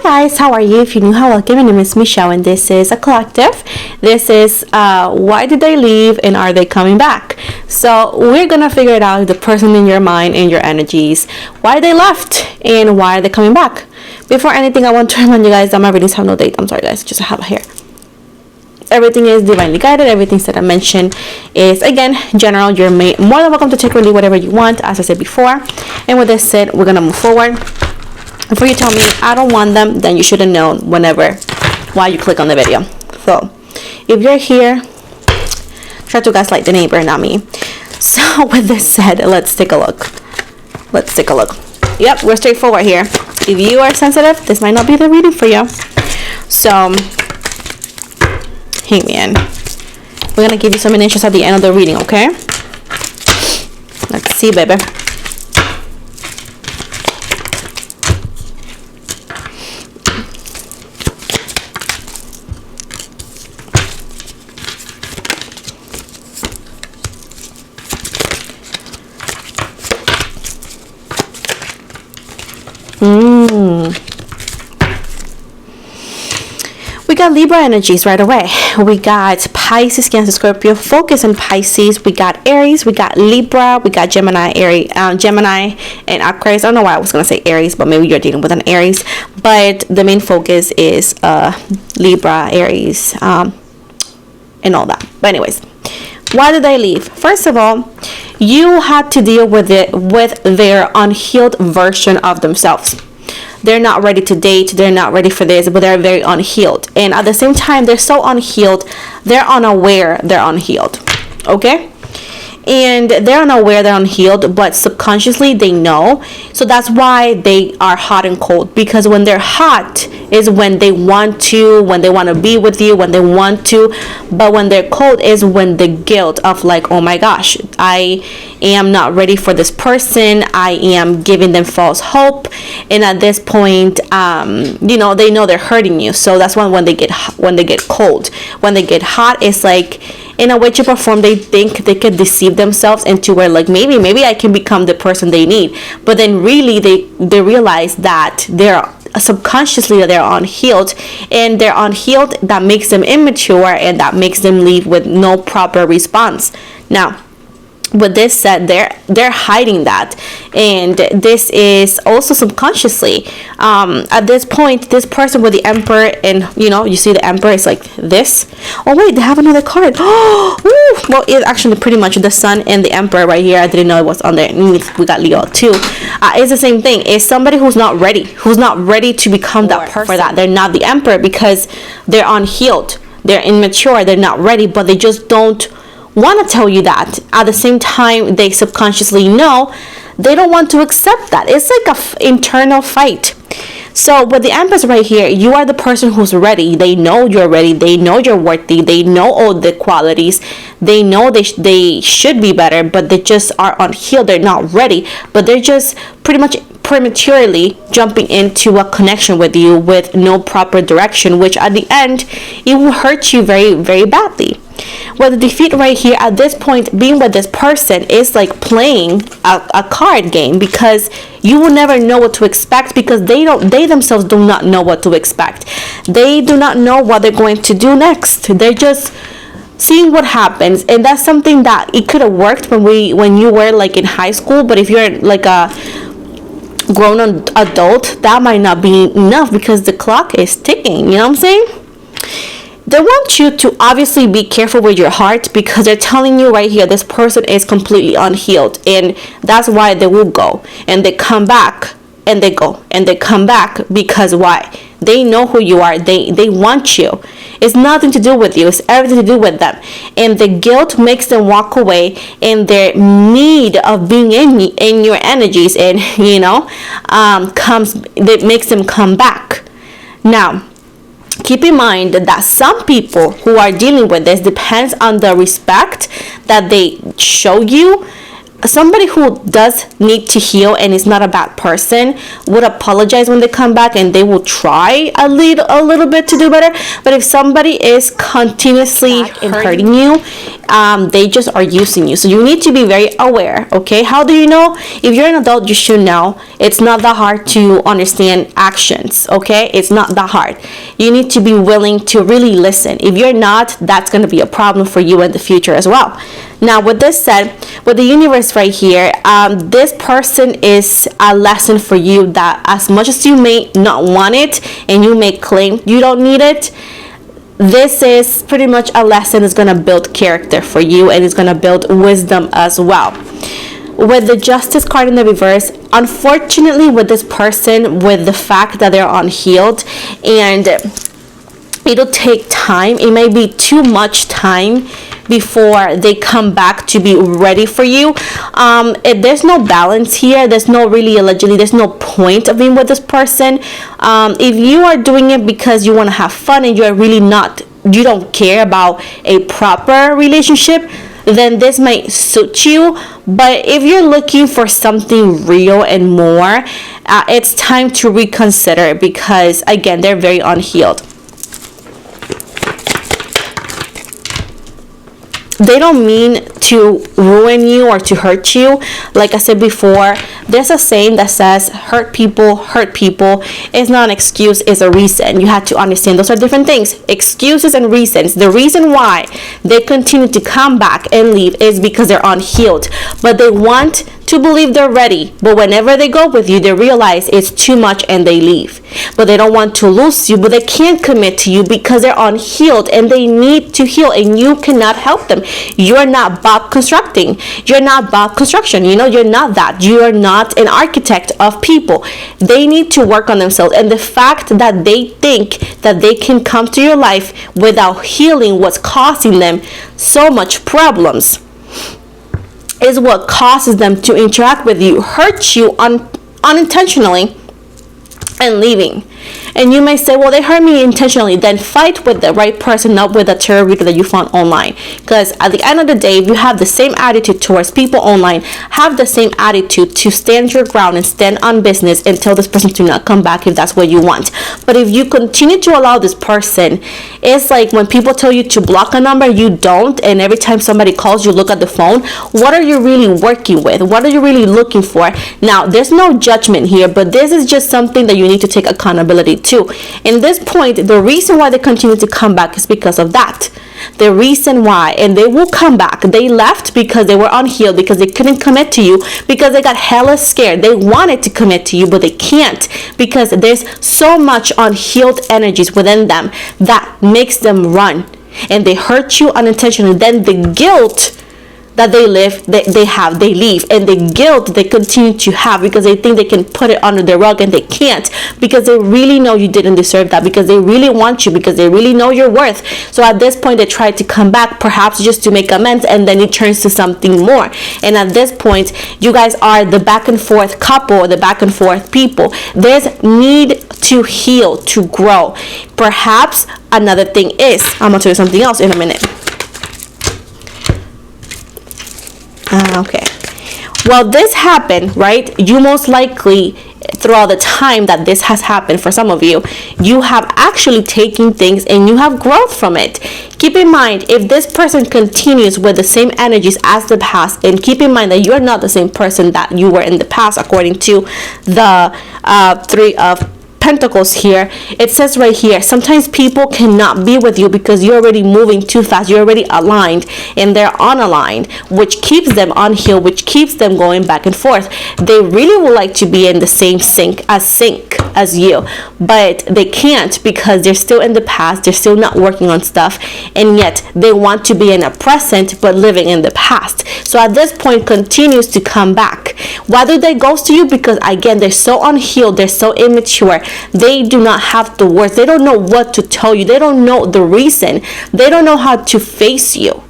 guys, how are you? If you're new, hello, my name is Michelle and this is a collective. This is why did they leave and are they coming back? So we're gonna figure it out, the person in your mind and your energies, why they left and why are they coming back. Before anything, I want to remind you guys that my readings have no date. I'm sorry guys, just have a hair. Everything is divinely guided. Everything that I mentioned is, again, general. You're more than welcome to take really whatever you want, as I said before. And with this said, we're gonna move forward. Before you tell me I don't want them, then you should have known why you click on the video. So if you're here, try to gaslight the neighbor, not me. So with this said, let's take a look. Yep, we're straightforward here. If you are sensitive, this might not be the reading for you. So hang in. We're gonna give you some initials at the end of the reading, okay? Let's see, baby. We got Libra energies right away. We got Pisces, Cancer, Scorpio, focus on Pisces. We got Aries, we got Libra, we got Gemini, Gemini and Aquarius. I don't know why I was going to say Aries, but maybe you're dealing with an Aries. But the main focus is Libra, Aries, and all that. But anyways, why did they leave? First of all, you had to deal with their unhealed version of themselves. They're not ready to date, they're not ready for this, but they're very unhealed. And at the same time, they're so unhealed, they're unaware they're unhealed. Okay? And they're unaware they're unhealed, but subconsciously they know. So that's why they are hot and cold. Because when they're hot is when they want to be with you, when they want to. But when they're cold is when the guilt of like, oh my gosh, I am not ready for this person. I am giving them false hope. And at this point, they know they're hurting you. So that's when they get cold. When they get hot, it's like, in a way, shape, or form, they think they could deceive themselves into where like maybe I can become the person they need, but then really they realize that they're subconsciously they're unhealed, and they're unhealed. That makes them immature, and that makes them leave with no proper response. Now, with this said, they're hiding that, and this is also subconsciously at this point, this person with the Emperor, and you see the Emperor is like this. Oh wait, they have another card. Oh, well, it's actually pretty much the Sun and the Emperor right here. I didn't know it was underneath. We got Leo too. It's the same thing. It's somebody who's not ready to become that person. For that, they're not the Emperor because they're unhealed, they're immature, they're not ready, but they just don't want to tell you that. At the same time, they subconsciously know they don't want to accept that. It's like a internal fight. So with the Empress right here, you are the person who's ready. They know you're ready. They know you're worthy. They know all the qualities. They know they should be better, but they just are unhealed. They're not ready, but they're just pretty much prematurely jumping into a connection with you with no proper direction, which at the end, it will hurt you very, very badly. Well, the defeat right here at this point, being with this person is like playing a card game, because you will never know what to expect, because they themselves do not know what to expect. They do not know what they're going to do next. They're just seeing what happens, and that's something that it could have worked when you were like in high school, but if you're like a grown adult, that might not be enough because the clock is ticking. You know what I'm saying? They want you to obviously be careful with your heart, because they're telling you right here this person is completely unhealed, and that's why they will go and they come back and they go and they come back. Because why? They know who you are. They want you. It's nothing to do with you. It's everything to do with them. And the guilt makes them walk away, and their need of being in your energies and that makes them come back. Now, keep in mind that some people who are dealing with this depends on the respect that they show you. Somebody who does need to heal and is not a bad person would apologize when they come back, and they will try a little bit to do better. But if somebody is continuously hurting you They just are using you. So you need to be very aware. Okay, how do you know? If you're an adult, you should know. It's not that hard to understand actions. Okay, it's not that hard. You need to be willing to really listen. If you're not, that's going to be a problem for you in the future as well. Now, with this said, with the universe right here, this person is a lesson for you, that as much as you may not want it and you may claim you don't need it, this is pretty much a lesson that's going to build character for you, and it's going to build wisdom as well. With the Justice card in the reverse, unfortunately with this person, with the fact that they're unhealed, and it'll take time, it may be too much time before they come back to be ready for you. There's no balance here. There's no really, allegedly, there's no point of being with this person. If you are doing it because you want to have fun and you're really not, you don't care about a proper relationship, then this might suit you. But if you're looking for something real and more, it's time to reconsider, because again, they're very unhealed. They don't mean to ruin you or to hurt you. Like I said before, there's a saying that says hurt people. It's not an excuse, it's a reason. You have to understand those are different things. Excuses and reasons. The reason why they continue to come back and leave is because they're unhealed, but they want to believe they're ready. But whenever they go with you, they realize it's too much and they leave. But they don't want to lose you, but they can't commit to you because they're unhealed and they need to heal, and you cannot help them. You're not Bob Constructing. You're not Bob Construction. You're not that. You're not an architect of people. They need to work on themselves. And the fact that they think that they can come to your life without healing what's causing them so much problems is what causes them to interact with you, hurt you unintentionally, and leaving. And you may say, well, they hurt me intentionally. Then fight with the right person, not with a tarot reader that you found online. Because at the end of the day, if you have the same attitude towards people online, have the same attitude to stand your ground and stand on business and tell this person to not come back if that's what you want. But if you continue to allow this person, it's like when people tell you to block a number, you don't. And every time somebody calls, you look at the phone. What are you really working with? What are you really looking for? Now, there's no judgment here, but this is just something that you need to take accountability to. In this point, the reason why they continue to come back is because of that. The reason why, and they will come back. They left because they were unhealed, because they couldn't commit to you, because they got hella scared. They wanted to commit to you, but they can't, because there's so much unhealed energies within them that makes them run, and they hurt you unintentionally. Then the guilt that they leave, and the guilt they continue to have because they think they can put it under the rug, and they can't, because they really know you didn't deserve that, because they really want you, because they really know your worth. So at this point, they try to come back, perhaps just to make amends, and then it turns to something more. And at this point, you guys are the back and forth couple, the back and forth people. There's need to heal, to grow. Perhaps another thing is, I'm gonna tell you something else in a minute. Okay. Well, this happened, right? You most likely, throughout the time that this has happened for some of you, you have actually taken things and you have growth from it. Keep in mind, if this person continues with the same energies as the past, and keep in mind that you're not the same person that you were in the past, according to the Three of Pentacles here, it says right here, sometimes people cannot be with you because you're already moving too fast. You're already aligned and they're unaligned, which keeps them unhealed, which keeps them going back and forth. They really would like to be in the same sync as you, but they can't because they're still in the past. They're still not working on stuff, and yet they want to be in a present but living in the past. So at this point, continues to come back. Why do they ghost you? Because again, they're so unhealed, they're so immature. They do not have the words. They don't know what to tell you. They don't know the reason. They don't know how to face you.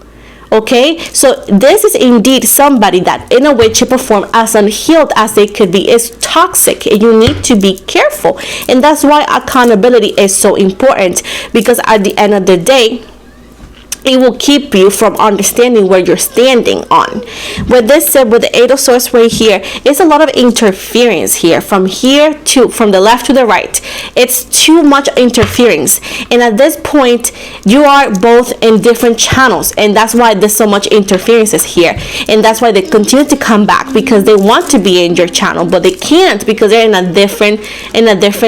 Okay, so this is indeed somebody that in a way, shape, or form, as unhealed as they could be, is toxic, and you need to be careful. And that's why accountability is so important, because at the end of the day, it will keep you from understanding where you're standing on. With this said, with the Eight of Swords right here, it's a lot of interference here, from the left to the right. It's too much interference, and at this point you are both in different channels, and that's why there's so much interferences here, and that's why they continue to come back, because they want to be in your channel but they can't, because they're in a different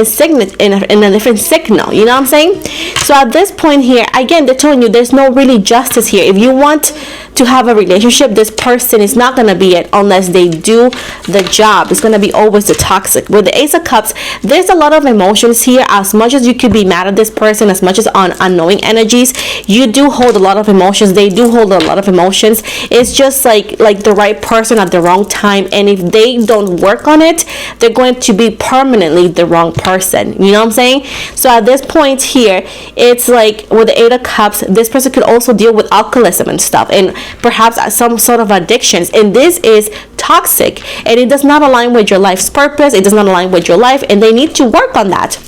signal, in a different signal, you know what I'm saying? So at this point here, again, they're telling you there's no really justice here. If you want to have a relationship, this person is not going to be it unless they do the job. It's going to be always the toxic. With the Ace of Cups, there's a lot of emotions here. As much as you could be mad at this person, as much as on unknowing energies, you do hold a lot of emotions. They do hold a lot of emotions. It's just like the right person at the wrong time, and if they don't work on it, they're going to be permanently the wrong person. You know what I'm saying? So at this point here, it's like with the Eight of Cups, this person could also deal with alcoholism and stuff, and perhaps some sort of addictions, and this is toxic, and it does not align with your life's purpose. It does not align with your life, and they need to work on that.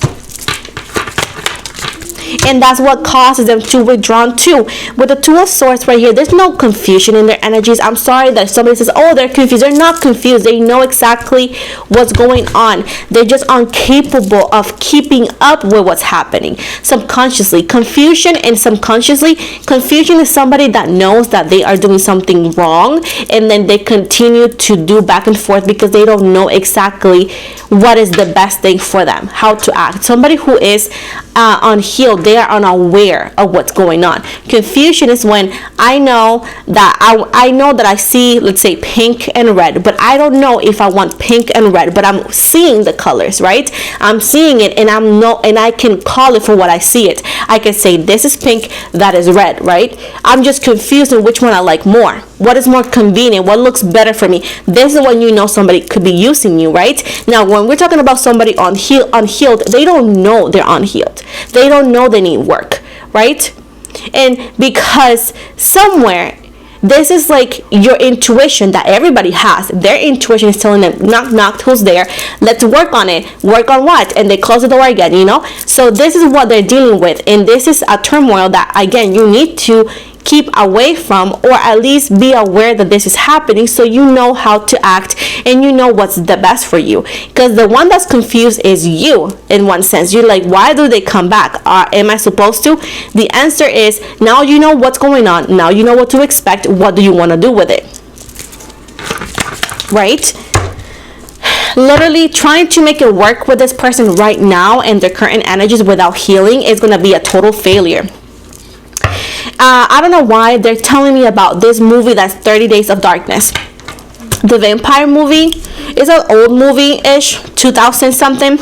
And that's what causes them to withdraw too. With the Two of Swords right here, there's no confusion in their energies. I'm sorry that somebody says, oh, they're confused. They're not confused. They know exactly what's going on. They're just incapable of keeping up with what's happening subconsciously. Confusion and subconsciously. Confusion is somebody that knows that they are doing something wrong, and then they continue to do back and forth because they don't know exactly what is the best thing for them, how to act. Somebody who is unhealed, they are unaware of what's going on. Confusion is when I know that I see, let's say, pink and red, but I don't know if I want pink and red, but I'm seeing the colors, right? I'm seeing it, and I can call it for what I see it. I can say this is pink, that is red, right? I'm just confused on which one I like more. What is more convenient? What looks better for me? This is when you know somebody could be using you, right? Now, when we're talking about somebody unhealed, they don't know they're unhealed. They don't know they need work, right? And because somewhere, this is like your intuition that everybody has. Their intuition is telling them, knock, knock, who's there? Let's work on it. Work on what? And they close the door again, you know? So this is what they're dealing with. And this is a turmoil that, again, you need to keep away from, or at least be aware that this is happening, so you know how to act and you know what's the best for you. Because the one that's confused is you, in one sense. You're like, why do they come back? Am I supposed to? The answer is, now you know what's going on. Now you know what to expect. What do you want to do with it? Right? Literally trying to make it work with this person right now and their current energies without healing is going to be a total failure. I don't know why they're telling me about this movie that's 30 Days of Darkness. The vampire movie is an old movie-ish, 2000 something.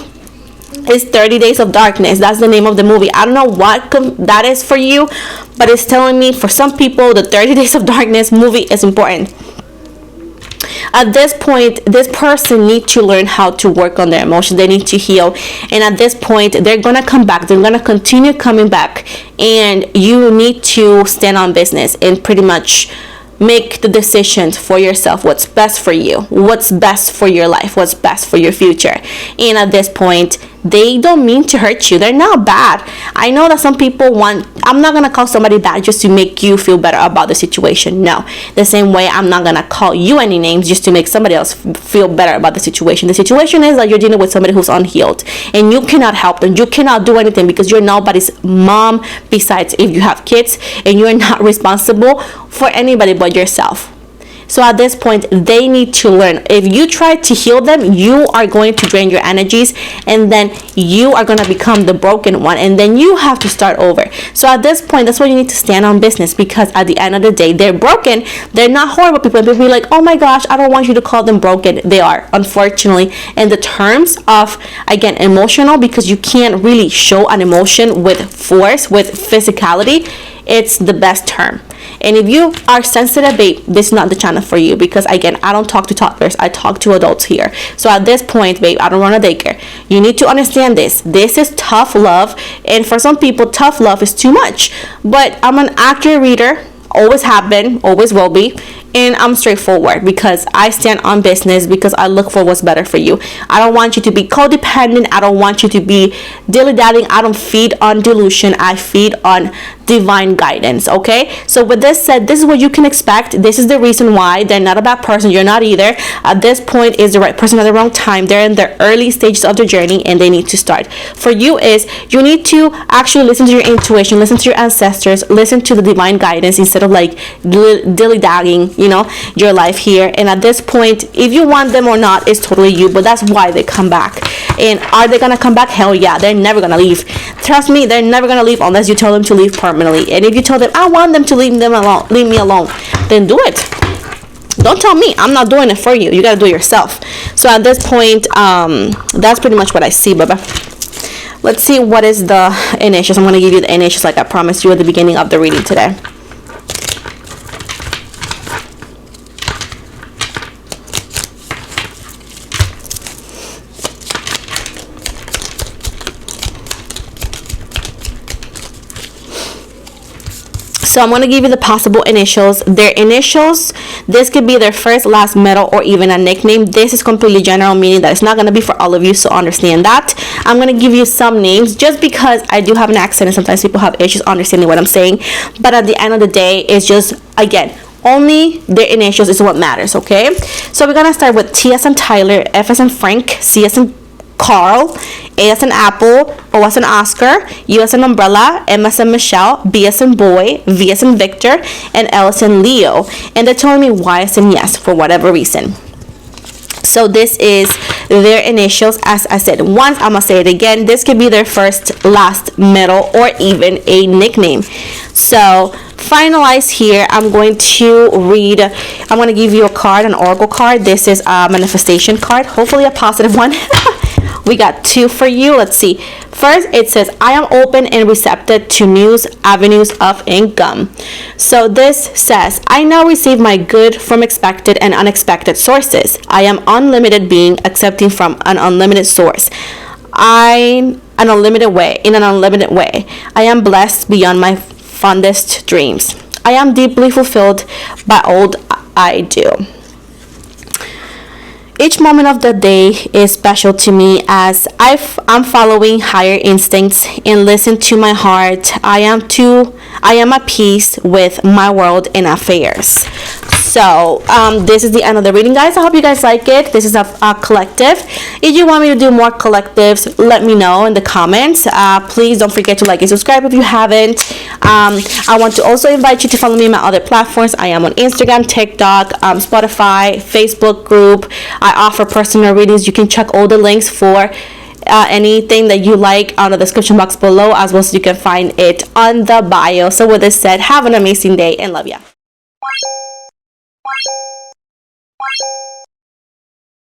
It's 30 Days of Darkness. That's the name of the movie. I don't know what that is for you, but it's telling me for some people the 30 Days of Darkness movie is important. At this point, this person needs to learn how to work on their emotions. They need to heal. And at this point, they're going to come back. They're going to continue coming back. And you need to stand on business and pretty much make the decisions for yourself. What's best for you. What's best for your life. What's best for your future. And at this point, they don't mean to hurt you. They're not bad. I know that some people I'm not going to call somebody bad just to make you feel better about the situation. No. The same way I'm not going to call you any names just to make somebody else feel better about the situation. The situation is that you're dealing with somebody who's unhealed and you cannot help them. You cannot do anything because you're nobody's mom besides if you have kids, and you're not responsible for anybody but yourself. So at this point, they need to learn. If you try to heal them, you are going to drain your energies, and then you are going to become the broken one, and then you have to start over. So at this point, that's why you need to stand on business, because at the end of the day, they're broken. They're not horrible people. People be like, oh my gosh, I don't want you to call them broken. They are, unfortunately, in the terms of, again, emotional, because you can't really show an emotion with force, with physicality. It's the best term. And if you are sensitive, babe, this is not the channel for you, because again, I don't talk to toddlers, I talk to adults here. So at this point, babe, I don't run a daycare. You need to understand this. This is tough love, and for some people, tough love is too much. But I'm an accurate reader, always have been, always will be, and I'm straightforward because I stand on business, because I look for what's better for you. I don't want you to be codependent. I don't want you to be dilly-dallying. I don't feed on delusion. I feed on divine guidance. Okay, so with this said, this is what you can expect. This is the reason why they're not a bad person. You're not either. At this point is the right person at the wrong time. They're in the early stages of their journey and they need to start. For you is, you need to actually listen to your intuition, listen to your ancestors, listen to the divine guidance instead of like dilly-dallying, you know, your life here. And at this point, if you want them or not is totally you, but that's why they come back. And are they gonna come back? Hell yeah, they're never gonna leave. Trust me, they're never gonna leave unless you tell them to leave permanently. And if you tell them, I want them to leave me alone, then do it. Don't tell me. I'm not doing it for you. You gotta do it yourself. So at this point, that's pretty much what I see, Baba. Let's see what is the initials. I'm gonna give you the initials like I promised you at the beginning of the reading today. So I'm going to give you the possible initials. Their initials, this could be their first, last, middle, or even a nickname. This is completely general, meaning that it's not going to be for all of you, so understand that. I'm going to give you some names just because I do have an accent and sometimes people have issues understanding what I'm saying. But at the end of the day, it's just, again, only their initials is what matters, okay? So we're going to start with T as in Tyler, F as in Frank, C as in Carl, A as in Apple, O as in Oscar, U as in Umbrella, M as in Michelle, B as in Boy, V as in Victor, and L as in Leo. And they're telling me Y as in yes for whatever reason. So this is their initials. As I said once, I'm gonna say it again. This could be their first, last, middle, or even a nickname. So finalize here. I'm going to read. I'm going to give you a card, an oracle card. This is a manifestation card, hopefully a positive one. We got two for you. Let's see. First, it says, I am open and receptive to new avenues of income. So this says, I now receive my good from expected and unexpected sources. I am unlimited being, accepting from an unlimited source. In an unlimited way. I am blessed beyond my fondest dreams. I am deeply fulfilled by all I do. Each moment of the day is special to me as I'm following higher instincts and listen to my heart. I am at peace with my world and affairs. So this is the end of the reading, guys. I hope you guys like it. This is a collective. If you want me to do more collectives, let me know in the comments. Please don't forget to like and subscribe if you haven't. I want to also invite you to follow me on my other platforms. I am on Instagram, TikTok, Spotify, Facebook group. I offer personal readings. You can check all the links for anything that you like on the description box below, as well as you can find it on the bio. So with this said, have an amazing day and love ya.